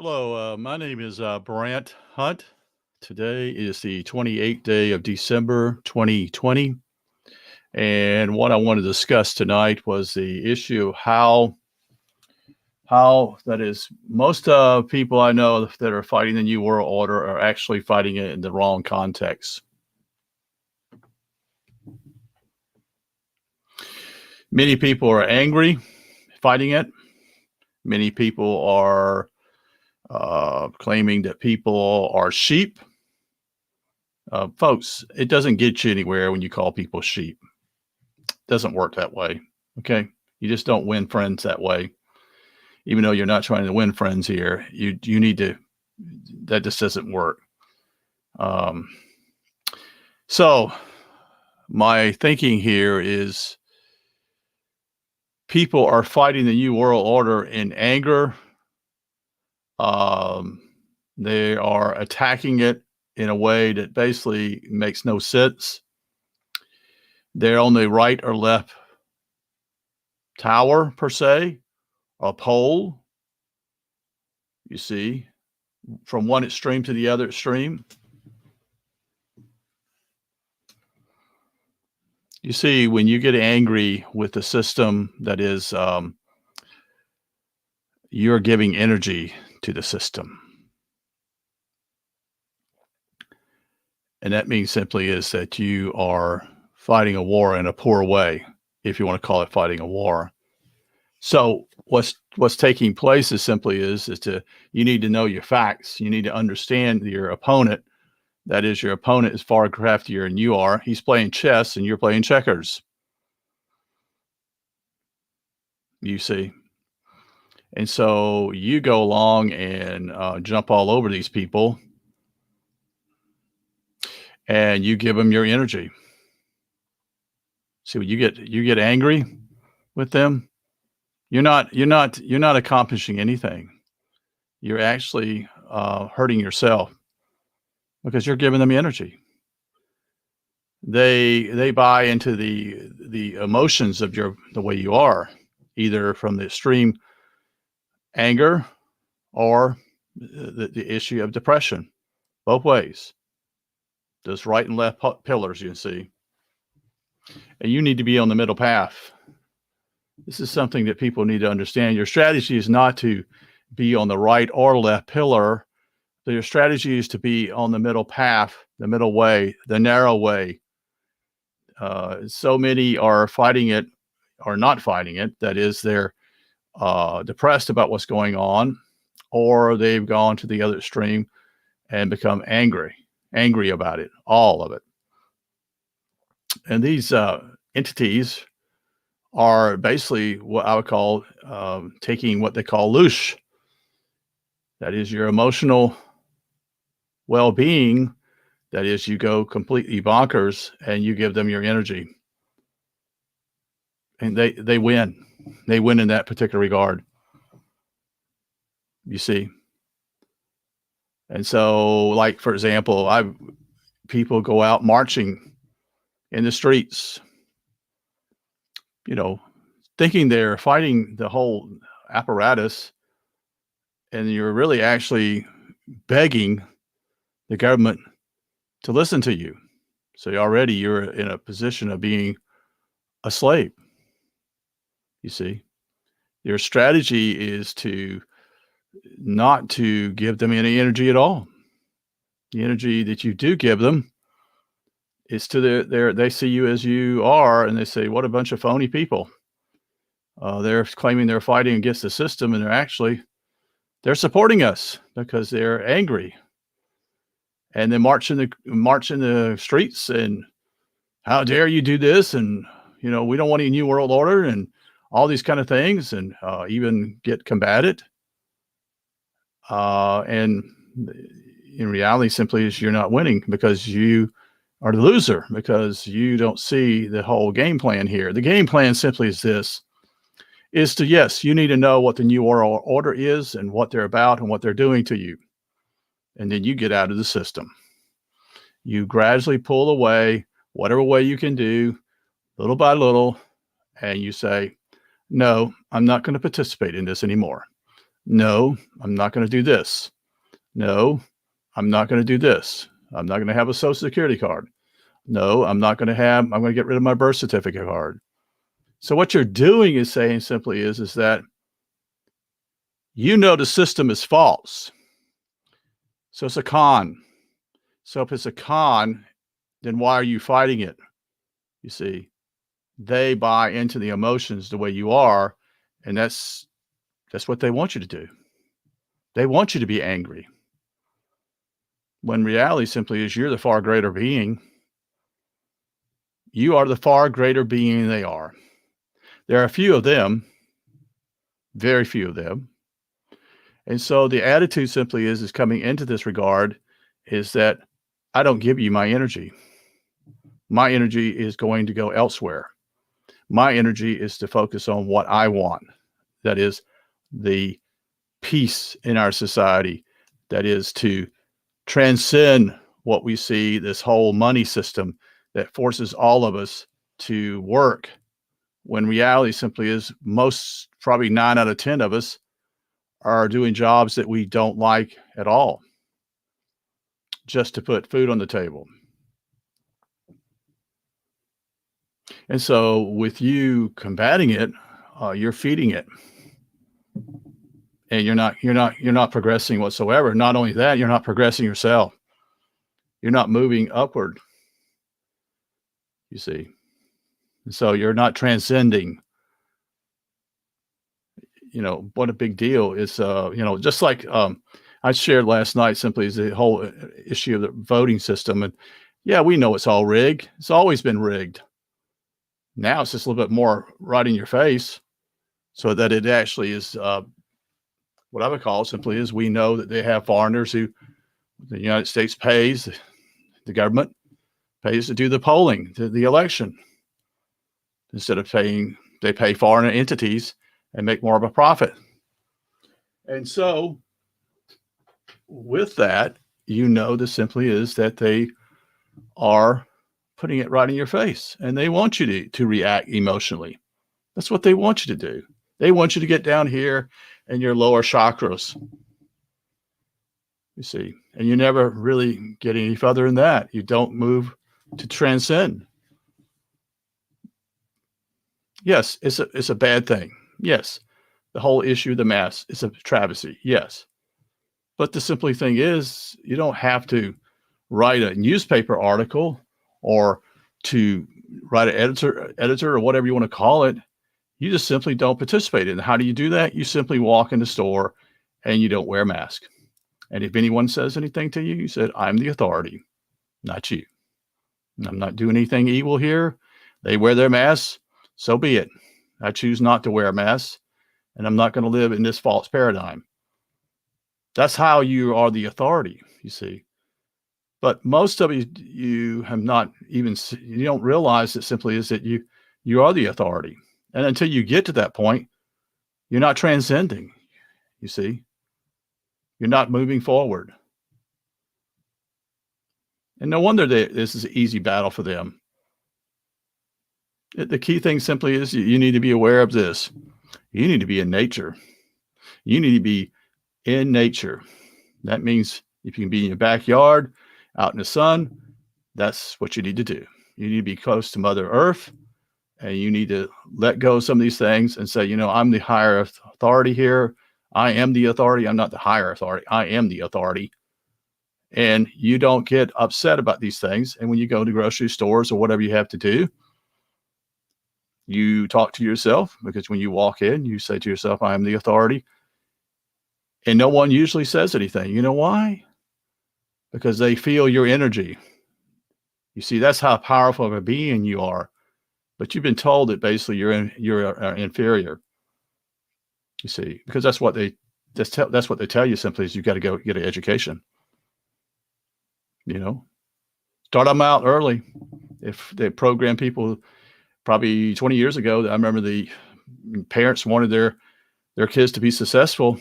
Hello, my name is Brant Hunt. Today is the 28th day of December 2020. And what I want to discuss tonight was the issue of how that is, most people I know that are fighting the New World Order are actually fighting it in the wrong context. Many people are angry fighting it. Many people are claiming that people are sheep. Folks, it doesn't get you anywhere when you call people sheep. It doesn't work that way. Okay. You just don't win friends that way. Even though you're not trying to win friends here, you need to, that just doesn't work. Um, so my thinking here is people are fighting the New World Order in anger. Um, they are attacking it in a way that basically makes no sense. They're on the right or left tower, per se, a pole, you see, from one extreme to the other extreme. You see, when you get angry with the system, that is, you're giving energy to the system. And that means simply is that you are fighting a war in a poor way, if you want to call it fighting a war. So what's taking place is simply is to you need to know your facts. You need to understand your opponent. That is, your opponent is far craftier than you are. He's playing chess and you're playing checkers. You see. And so you go along and jump all over these people and you give them your energy. See, when you get angry with them, you're not accomplishing anything. You're actually hurting yourself because you're giving them energy. They buy into the emotions of the way you are, either from the extreme anger or the issue of depression. Both ways. Those right and left pillars, you see. And you need to be on the middle path. This is something that people need to understand. Your strategy is not to be on the right or left pillar. Your strategy is to be on the middle path, the middle way, the narrow way. So many are fighting it or not fighting it. That is, they're depressed about what's going on, or they've gone to the other extreme and become angry about it, all of it. And these entities are basically what I would call taking what they call loosh. That is your emotional well-being. That is, you go completely bonkers and you give them your energy. And they win. They win in that particular regard. You see. And so, like, for example, people go out marching in the streets, you know, thinking they're fighting the whole apparatus, and you're really actually begging the government to listen to you. So you're in a position of being a slave. You see, your strategy is to not to give them any energy at all. The energy that you do give them is to they see you as you are, and they say, "What a bunch of phony people." They're claiming they're fighting against the system, and they're supporting us because they're angry, and they march in the streets and how dare you do this, and we don't want any new world order and all these kind of things, and even get combated. And in reality, simply is you're not winning because you are the loser because you don't see the whole game plan here. The game plan simply is this: is to, yes, you need to know what the new world order is and what they're about and what they're doing to you. And then you get out of the system. You gradually pull away, whatever way you can do, little by little, and you say, no, I'm not going to participate in this anymore. No, I'm not going to do this. No, I'm not going to do this. I'm not going to have a social security card. No, I'm going to get rid of my birth certificate card. So what you're doing is saying simply is that you know the system is false. So it's a con. So if it's a con, then why are you fighting it? You see, they buy into the emotions the way you are, and that's what they want you to do. They want you to be angry. When reality simply is you're the far greater being. You are the far greater being they are. There are a few of them, very few of them. And so the attitude simply is coming into this regard is that I don't give you my energy. My energy is going to go elsewhere. My energy is to focus on what I want. That is the peace in our society. That is to transcend what we see, this whole money system that forces all of us to work, when reality simply is most, probably 9 out of 10 of us are doing jobs that we don't like at all, just to put food on the table. And so with you combating it, you're feeding it. And you're not progressing whatsoever. Not only that, you're not progressing yourself. You're not moving upward. You see. And so you're not transcending. You know, what a big deal is, you know, just like I shared last night simply is the whole issue of the voting system. And yeah, we know it's all rigged. It's always been rigged. Now it's just a little bit more right in your face so that it actually is what I would call simply is we know that they have foreigners who the United States pays, the government pays to do the polling, the election. Instead of paying, they pay foreign entities and make more of a profit. And so with that, you know, this simply is that they are putting it right in your face and they want you to react emotionally. That's what they want you to do. They want you to get down here in your lower chakras. You see, and you never really get any further than that. You don't move to transcend. Yes, it's a bad thing. Yes, the whole issue of the mass is a travesty. Yes, but the simply thing is, you don't have to write a newspaper article or to write an editor or whatever you want to call it. You just simply don't participate in it. How do you do that? You simply walk in the store and you don't wear a mask. And if anyone says anything to you, you said, I'm the authority, not you. I'm not doing anything evil here. They wear their masks. So be it. I choose not to wear a mask, and I'm not going to live in this false paradigm. That's how you are the authority, you see. But most of you have not even, you don't realize it simply is that you are the authority. And until you get to that point, you're not transcending, you see. You're not moving forward. And no wonder this is an easy battle for them. The key thing simply is you need to be aware of this. You need to be in nature. You need to be in nature. That means if you can be in your backyard, out in the sun, that's what you need to do. You need to be close to Mother Earth, and you need to let go of some of these things and say, you know, I'm the higher authority here. I am the authority. I'm not the higher authority. I am the authority. And you don't get upset about these things. And when you go to grocery stores or whatever you have to do, you talk to yourself, because when you walk in, you say to yourself, I am the authority. And no one usually says anything. You know why? Because they feel your energy. You see, that's how powerful of a being you are. But you've been told that basically you're inferior. You see, because that's what they tell you simply is you got to go get an education. You know, start them out early. If they program people, probably 20 years ago, I remember the parents wanted their kids to be successful,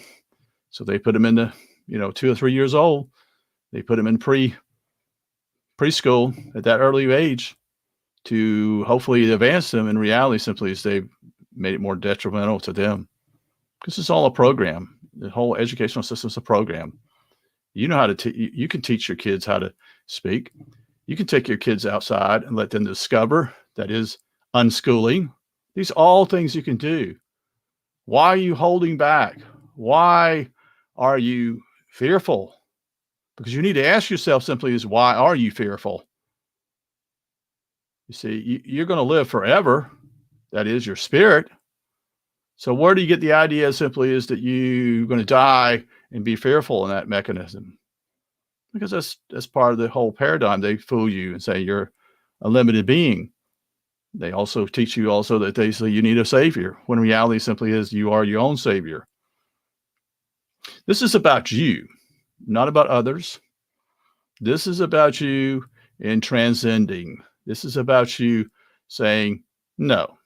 so they put them into, 2 or 3 years old. They put them in preschool at that early age to hopefully advance them. In reality, simply is they made it more detrimental to them, because it's all a program. The whole educational system is a program. You know how to you can teach your kids how to speak. You can take your kids outside and let them discover. That is unschooling. These are all things you can do. Why are you holding back? Why are you fearful? Because you need to ask yourself simply is, why are you fearful? You see, you're going to live forever. That is your spirit. So where do you get the idea simply is that you're going to die and be fearful in that mechanism? Because that's part of the whole paradigm. They fool you and say you're a limited being. They also teach you also that they say you need a savior, when reality simply is you are your own savior. This is about you, not about others. This is about you in transcending. This is about you saying, no,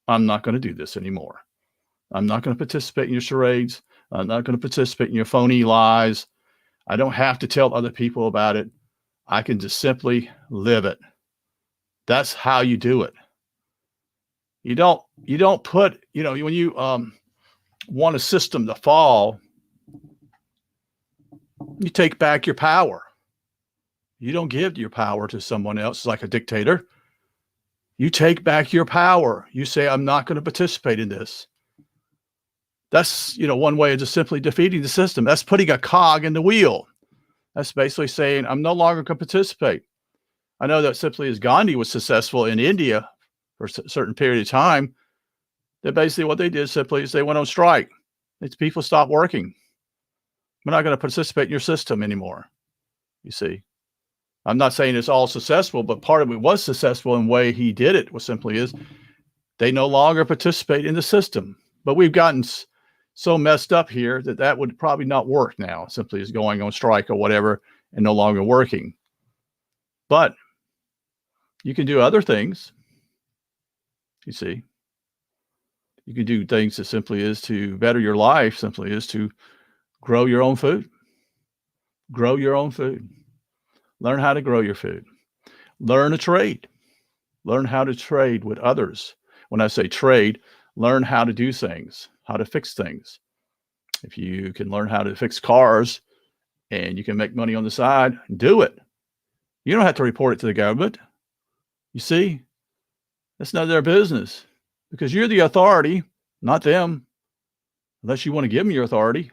I'm not going to do this anymore. I'm not going to participate in your charades. I'm not going to participate in your phony lies. I don't have to tell other people about it. I can just simply live it. That's how you do it. You don't put, when you want a system to fall, you take back your power. You don't give your power to someone else like a dictator. You take back your power. You say, I'm not going to participate in this. That's, one way of just simply defeating the system. That's putting a cog in the wheel. That's basically saying, I'm no longer going to participate. I know that simply as Gandhi was successful in India for a certain period of time, that basically what they did simply is they went on strike. It's people stopped working. We're not going to participate in your system anymore. You see, I'm not saying it's all successful, but part of it was successful in the way he did it was simply is they no longer participate in the system. But we've gotten so messed up here that would probably not work now, simply as going on strike or whatever and no longer working. But you can do other things. You see, you can do things that simply is to better your life, simply is to grow your own food. Grow your own food. Learn how to grow your food. Learn a trade. Learn how to trade with others. When I say trade, learn how to do things, how to fix things. If you can learn how to fix cars and you can make money on the side, do it. You don't have to report it to the government. You see, that's none of their business because you're the authority, not them, unless you want to give them your authority.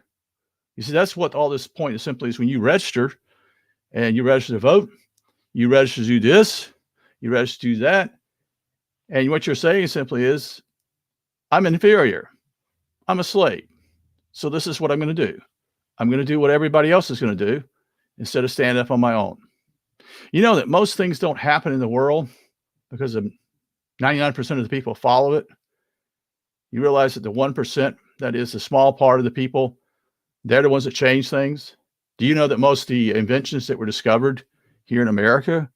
You see, that's what all this point is simply is when you register and you register to vote, you register to do this, you register to do that. And what you're saying simply is, I'm inferior. I'm a slave. So this is what I'm going to do. I'm going to do what everybody else is going to do instead of stand up on my own. You know that most things don't happen in the world because of 99% of the people follow it. You realize that the 1%, that is the small part of the people, they're the ones that change things. Do you know that most of the inventions that were discovered here in America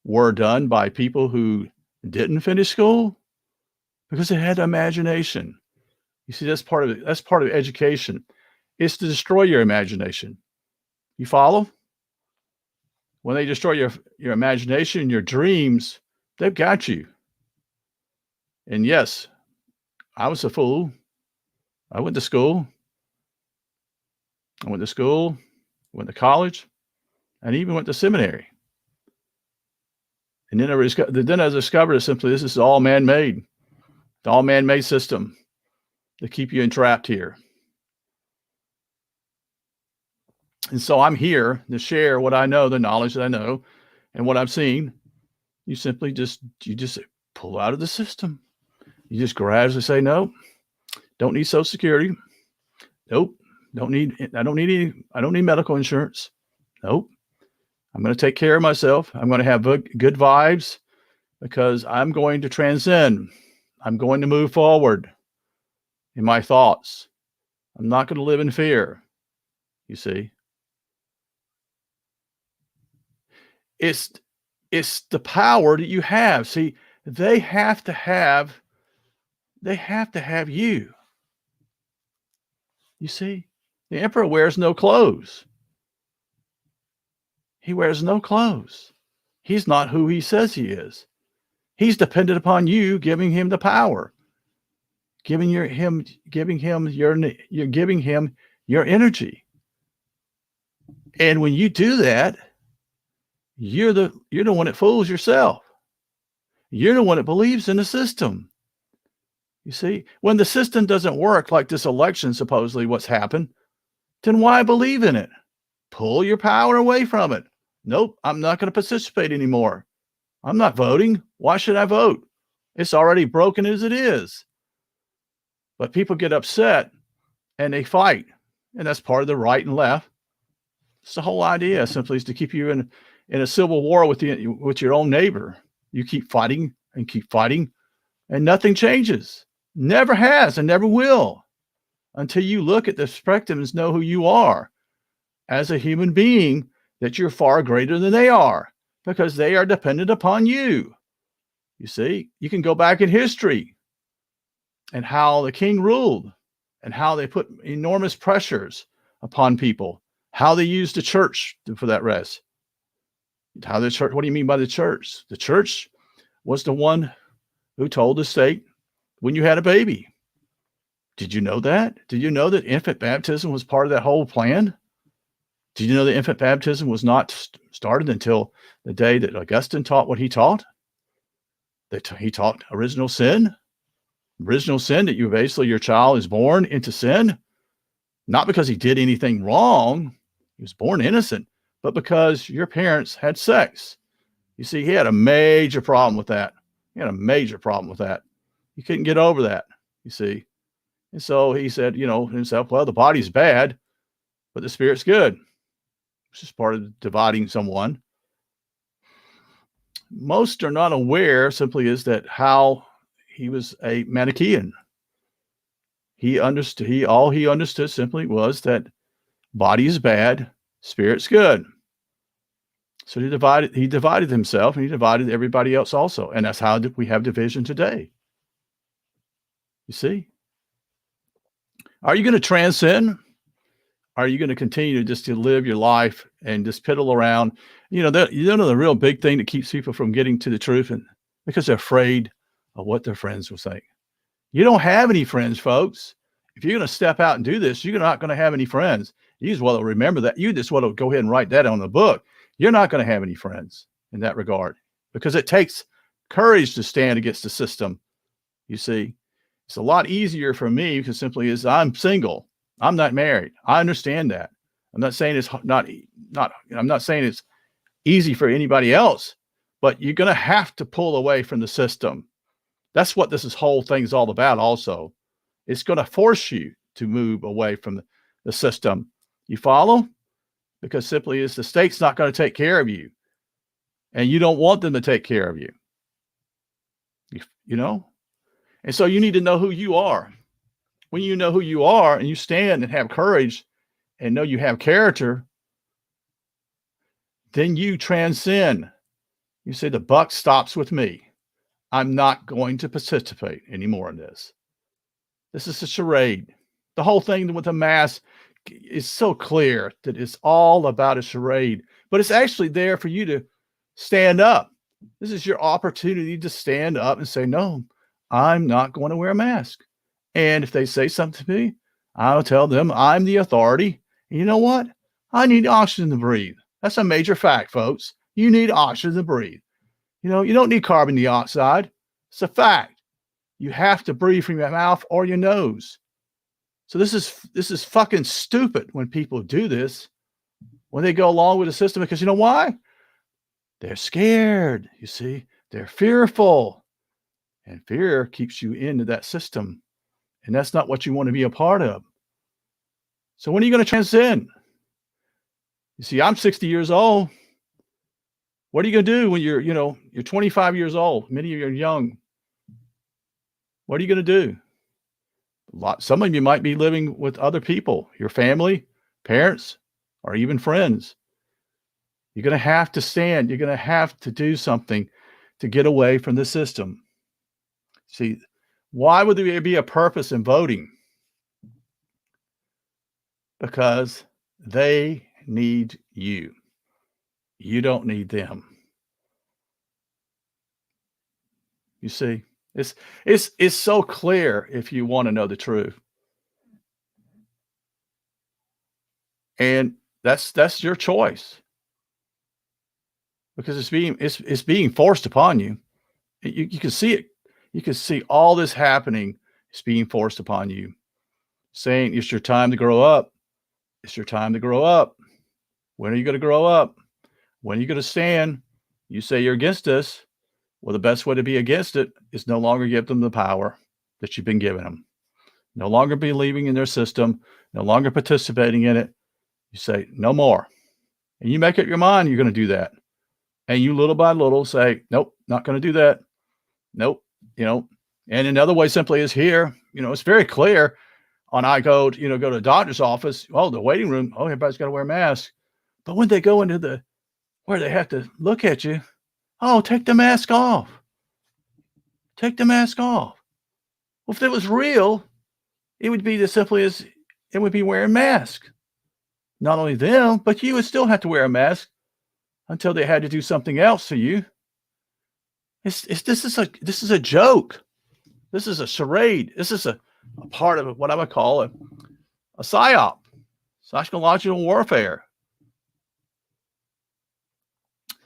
were done by people who didn't finish school? Because they had imagination. You see, that's part of it. That's part of education. It's to destroy your imagination. You follow? When they destroy your imagination, your dreams, they've got you. And yes, I was a fool. I went to school. I went to college, and even went to seminary. And then I discovered that simply this is all man-made. The all man-made system to keep you entrapped here. And so I'm here to share what I know, the knowledge that I know, and what I've seen. You just pull out of the system. You just gradually say, no, don't need Social Security. Nope. I don't need medical insurance. Nope. I'm going to take care of myself. I'm going to have good vibes because I'm going to transcend. I'm going to move forward in my thoughts. I'm not going to live in fear. You see, it's the power that you have. See, they have to have you. You see, the emperor wears no clothes. He wears no clothes. He's not who he says he is. He's dependent upon you giving him the power, giving him your energy. And when you do that, you're the one that fools yourself. You're the one that believes in the system. You see, when the system doesn't work, like this election, supposedly what's happened, then why believe in it? Pull your power away from it. Nope, I'm not going to participate anymore. I'm not voting. Why should I vote? It's already broken as it is. But people get upset and they fight. And that's part of the right and left. It's the whole idea simply is to keep you in a civil war with your own neighbor. You keep fighting and nothing changes. Never has and never will until you look at the spectrum and know who you are as a human being, that you're far greater than they are because they are dependent upon you. You see, you can go back in history and how the king ruled and how they put enormous pressures upon people, how they used the church for that rest. How the church, what do you mean by the church? The church was the one who told the state when you had a baby. Did you know that? Did you know that infant baptism was part of that whole plan? Did you know that infant baptism was not started until the day that Augustine taught what he taught? That he taught original sin, that you basically, your child is born into sin, not because he did anything wrong, he was born innocent, but because your parents had sex. You see, he had a major problem with that. He had a major problem with that. He couldn't get over that, you see. And so he said, himself, well, the body's bad, but the spirit's good. It's just part of dividing someone. Most are not aware simply is that how he was a Manichaean. All he understood simply was that body is bad, spirit's good. So he divided himself and he divided everybody else also. And that's how we have division today. You see? Are you going to transcend? Are you going to continue to live your life and just piddle around? The real big thing that keeps people from getting to the truth, and because they're afraid of what their friends will say. You don't have any friends, folks. If you're going to step out and do this, you're not going to have any friends. You just want to remember that. You just want to go ahead and write that on the book. You're not going to have any friends in that regard because it takes courage to stand against the system. You see, it's a lot easier for me because simply is I'm single. I'm not married. I understand that. I'm not saying it's I'm not saying it's easy for anybody else, but you're going to have to pull away from the system. That's what this whole thing is all about. Also, it's going to force you to move away from the system. You follow? Because simply is the state's not going to take care of you, and you don't want them to take care of you. You know? And so you need to know who you are. When you know who you are and you stand and have courage and know you have character, then you transcend. You say, the buck stops with me. I'm not going to participate anymore in this. This is a charade. The whole thing with the mask is so clear that it's all about a charade, but it's actually there for you to stand up. This is your opportunity to stand up and say, no, I'm not going to wear a mask. And if they say something to me, I'll tell them I'm the authority. And you know what? I need oxygen to breathe. That's a major fact, folks. You need oxygen to breathe. You don't need carbon dioxide. It's a fact. You have to breathe from your mouth or your nose. So this is fucking stupid when people do this, when they go along with the system, because you know why? They're scared. You see, they're fearful, and fear keeps you into that system. And that's not what you want to be a part of. So when are you going to transcend? You see, I'm 60 years old. What are you going to do when you're 25 years old? Many of you are young. What are you going to do? Some of you might be living with other people, your family, parents, or even friends. You're going to have to stand. You're going to have to do something to get away from the system. See, why would there be a purpose in voting? Because they need you. You don't need them. You see, it's so clear if you want to know the truth. And that's your choice because it's being forced upon you. You can see it. You can see all this happening. It's being forced upon you, saying it's your time to grow up. It's your time to grow up. When are you going to grow up? When are you going to stand? You say you're against this. Well, the best way to be against it is no longer give them the power that you've been giving them. No longer believing in their system, no longer participating in it. You say, no more. And you make up your mind you're going to do that. And you little by little say, nope, not going to do that. Nope. And another way simply is here, it's very clear on I go to the doctor's office. Oh, the waiting room. Oh, everybody's got to wear a mask. But when they go into where they have to look at you, oh, take the mask off. Take the mask off. Well, if it was real, it would be as simply as it would be wearing masks. Not only them, but you would still have to wear a mask until they had to do something else to you. This is a joke. This is a charade. This is a part of what I would call a psyop, psychological warfare.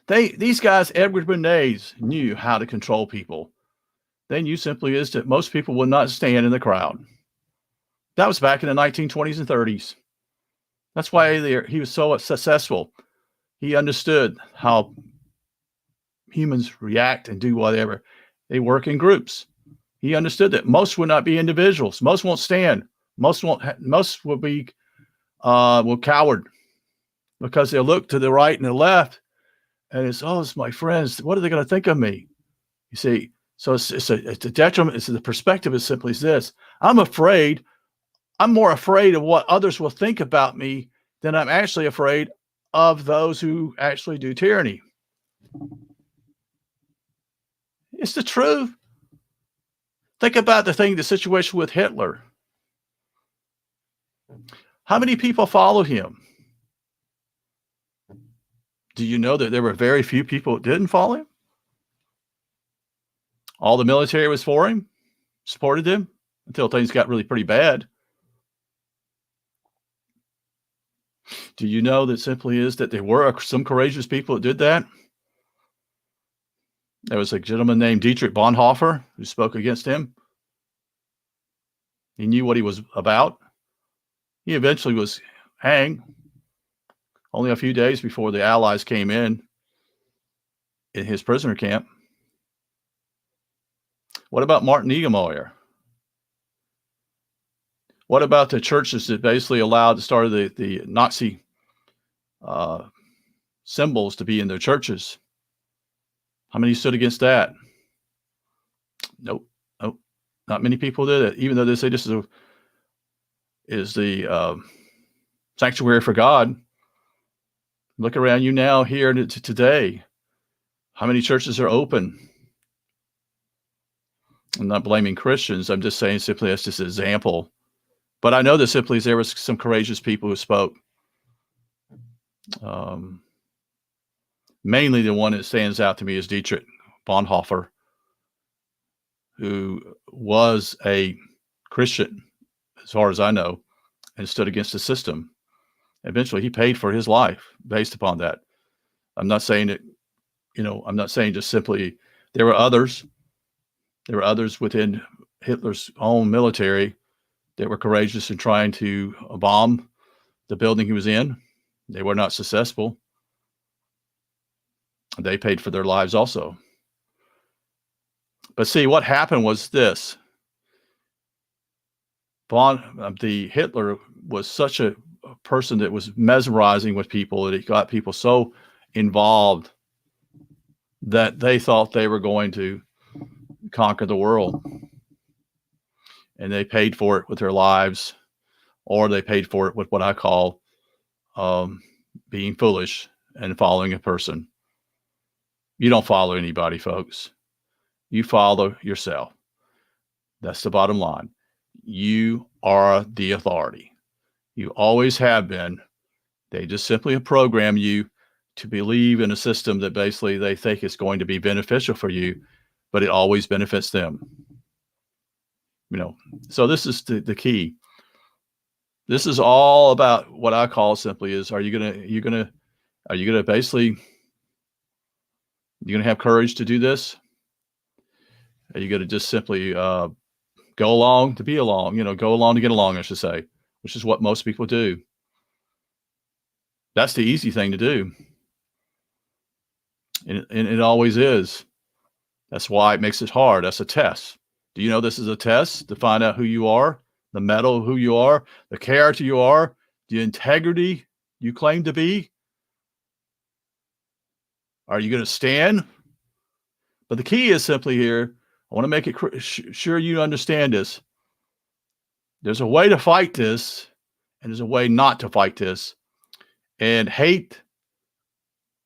These guys, Edward Bernays, knew how to control people. They knew simply is that most people would not stand in the crowd. That was back in the 1920s and 30s. That's why he was so successful. He understood how humans react and do whatever. They work in groups. He understood that most will not be individuals. Most won't stand. Most will be will coward because they'll look to the right and the left, and it's my friends. What are they going to think of me? You see, so it's a detriment. The perspective is simply this: I'm more afraid of what others will think about me than I'm actually afraid of those who actually do tyranny. It's the truth. Think about the situation with Hitler. How many people followed him? Do you know that there were very few people that didn't follow him? All the military was for him, supported him until things got really pretty bad. Do you know that simply is that there were some courageous people that did that? There was a gentleman named Dietrich Bonhoeffer who spoke against him. He knew what he was about. He eventually was hanged only a few days before the Allies came in his prisoner camp. What about Martin Niemöller? What about the churches that basically allowed the start of the Nazi symbols to be in their churches? How many stood against that? Nope. Not many people did it, even though they say this is the sanctuary for God. Look around you now here today. How many churches are open? I'm not blaming Christians. I'm just saying simply that's just an example. But I know that simply there was some courageous people who spoke. Mainly the one that stands out to me is Dietrich Bonhoeffer, who was a Christian, as far as I know, and stood against the system. Eventually, he paid for his life based upon that. I'm not saying that, I'm not saying just simply there were others. There were others within Hitler's own military that were courageous in trying to bomb the building he was in. They were not successful. They paid for their lives also. But see, what happened was this. The Hitler was such a person that was mesmerizing with people that he got people so involved that they thought they were going to conquer the world. And they paid for it with their lives, or they paid for it with what I call being foolish and following a person. You don't follow anybody, folks. You follow yourself. That's the bottom line. You are the authority. You always have been. They just simply program you to believe in a system that basically they think is going to be beneficial for you, but it always benefits them. So this is the key. This is all about what I call simply is, are you gonna basically, you gonna have courage to do this? Are you gonna just simply go along to be along? Go along to get along, I should say, which is what most people do. That's the easy thing to do, and it always is. That's why it makes it hard. That's a test. Do you know this is a test to find out who you are, the metal of who you are, the character you are, the integrity you claim to be? Are you going to stand? But the key is simply here. I want to make it sure you understand this. There's a way to fight this, and there's a way not to fight this. And hate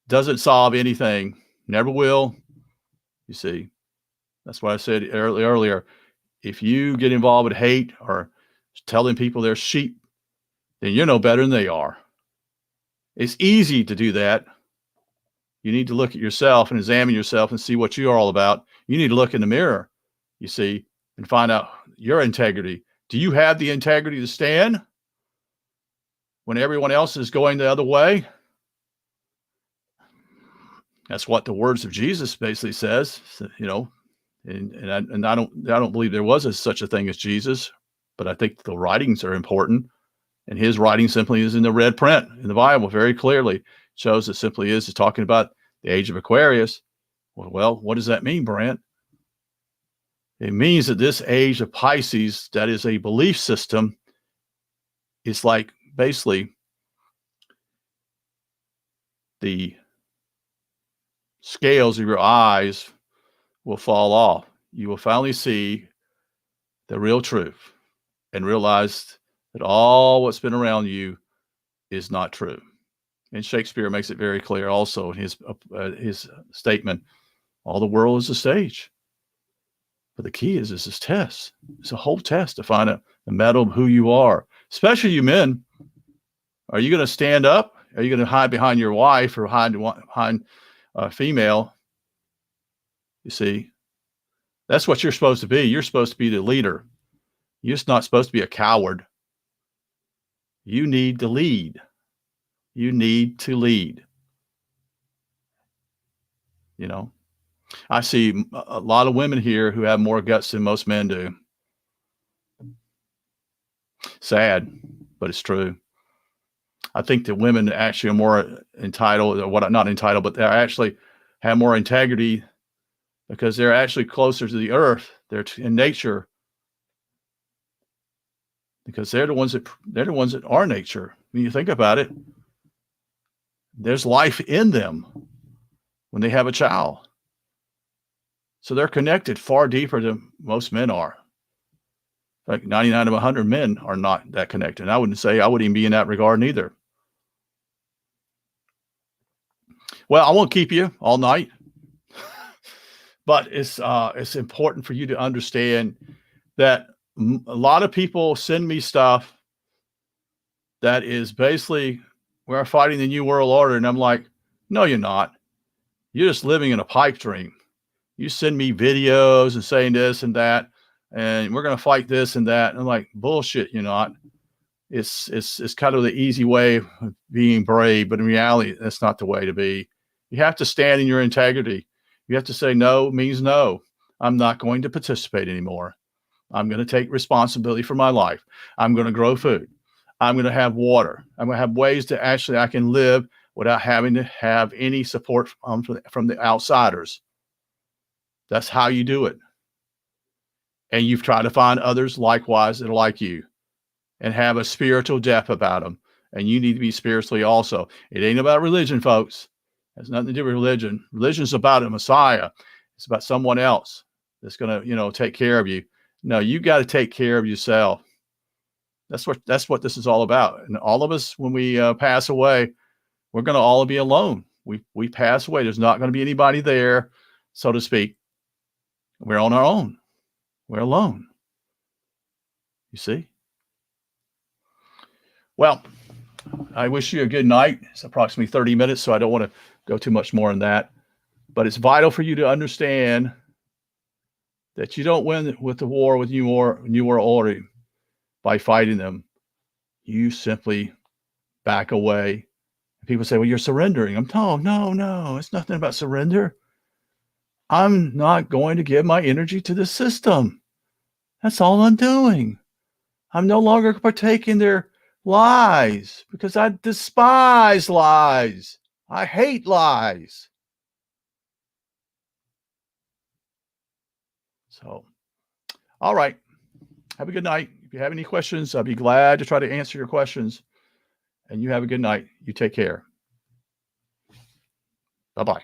doesn't solve anything. Never will. You see, that's what I said earlier. If you get involved with hate or telling people they're sheep, then you're no better than they are. It's easy to do that. You need to look at yourself and examine yourself and see what you're all about. You need to look in the mirror, you see, and find out your integrity. Do you have the integrity to stand when everyone else is going the other way? That's what the words of Jesus basically says, and I don't believe there was such a thing as Jesus, but I think the writings are important, and his writing simply is in the red print in the Bible very clearly shows it simply is talking about the age of Aquarius. Well, what does that mean, Brent? It means that this age of Pisces, that is a belief system, is like basically the scales of your eyes will fall off. You will finally see the real truth and realize that all what's been around you is not true. And Shakespeare makes it very clear also in his statement, all the world is a stage. But the key is this test. It's a whole test to find out the metal of who you are, especially you men. Are you going to stand up? Are you going to hide behind your wife or hide behind a female? You see, that's what you're supposed to be. You're supposed to be the leader. You're just not supposed to be a coward. You need to lead. You need to lead. I see a lot of women here who have more guts than most men do. Sad, but it's true. I think that women actually are more entitled, or not entitled, but they actually have more integrity because they're actually closer to the earth. They're in nature because they're the ones that are nature. When you think about it, there's life in them when they have a child. So they're connected far deeper than most men are. Like 99 of 100 men are not that connected. And I wouldn't even be in that regard neither. Well, I won't keep you all night, but it's important for you to understand that a lot of people send me stuff that is basically, we're fighting the New World Order. And I'm like, no, you're not. You're just living in a pipe dream. You send me videos and saying this and that, and we're going to fight this and that. And I'm like, bullshit, you're not. It's kind of the easy way of being brave, but in reality, that's not the way to be. You have to stand in your integrity. You have to say no means no. I'm not going to participate anymore. I'm going to take responsibility for my life. I'm going to grow food. I'm going to have water. I'm going to have ways to actually I can live without having to have any support from the outsiders. That's how you do it. And you've tried to find others likewise that are like you and have a spiritual depth about them. And you need to be spiritually also. It ain't about religion, folks. It has nothing to do with religion. Religion is about a Messiah. It's about someone else that's going to, take care of you. No, you got to take care of yourself. That's what this is all about. And all of us, when we pass away, we're going to all be alone. We pass away. There's not going to be anybody there, so to speak. We're on our own. We're alone. You see? Well, I wish you a good night. It's approximately 30 minutes, so I don't want to go too much more on that. But it's vital for you to understand that you don't win with the war with New World Order by fighting them. you simply back away. People say, well, you're surrendering. No, it's nothing about surrender. I'm not going to give my energy to the system. That's all I'm doing. I'm no longer partaking their lies because I despise lies. I hate lies. So, all right. Have a good night. If you have any questions, I'll be glad to try to answer your questions. And you have a good night. You take care. Bye-bye.